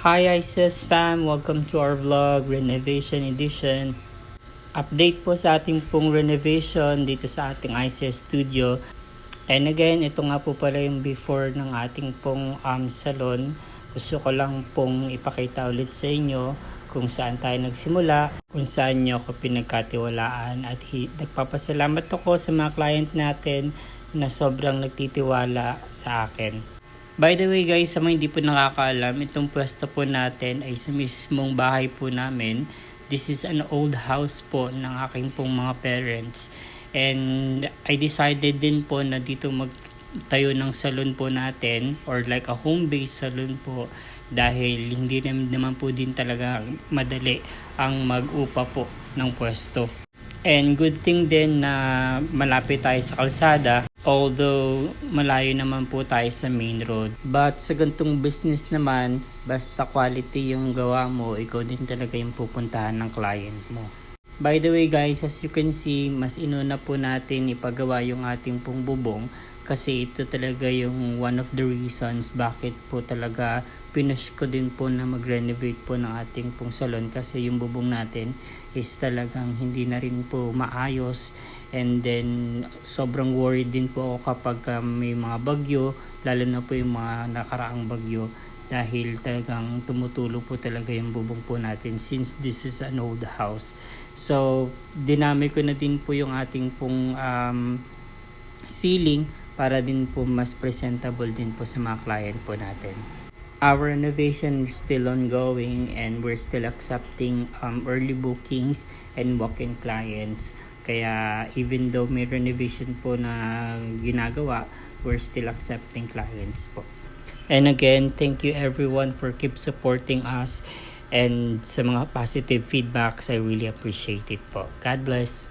Hi ISIS fam, welcome to our vlog, Renovation Edition. Update po sa ating pong renovation dito sa ating ISIS studio. And again, ito nga po pala yung before ng ating pong salon. Gusto ko lang pong ipakita ulit sa inyo kung saan tayo nagsimula, kung saan nyo ako pinagkatiwalaan at nagpapasalamat ako sa mga client natin na sobrang nagtitiwala sa akin. By the way guys, sa mga hindi po nakakaalam, itong pwesto po natin ay sa mismong bahay po namin. This is an old house po ng aking pong mga parents. And I decided din po na dito magtayo ng salon po natin or like a home-based salon po dahil hindi naman po din talaga madali ang mag-upa po ng pwesto. And good thing din na malapit tayo sa kalsada, although malayo naman po tayo sa main road. But sa gantong business naman, basta quality yung gawa mo, ikaw din talaga yung pupuntahan ng client mo. By the way guys, as you can see, mas inuna po natin ipagawa yung ating pong bubong kasi ito talaga yung one of the reasons bakit po talaga pinush ko din po na mag-renovate po ng ating pong salon kasi yung bubong natin is talagang hindi na rin po maayos, and then sobrang worried din po ako kapag may mga bagyo, lalo na po yung mga nakaraang bagyo dahil talagang tumutulong po talaga yung bubong po natin since this is an old house. So dinami ko na din po yung ating pong ceiling para din po mas presentable din po sa mga client po natin. Our renovation is still ongoing and we're still accepting early bookings and walk-in clients. Kaya even though may renovation po na ginagawa, we're still accepting clients po. And again, thank you everyone for keep supporting us and sa mga positive feedbacks, I really appreciate it po. God bless.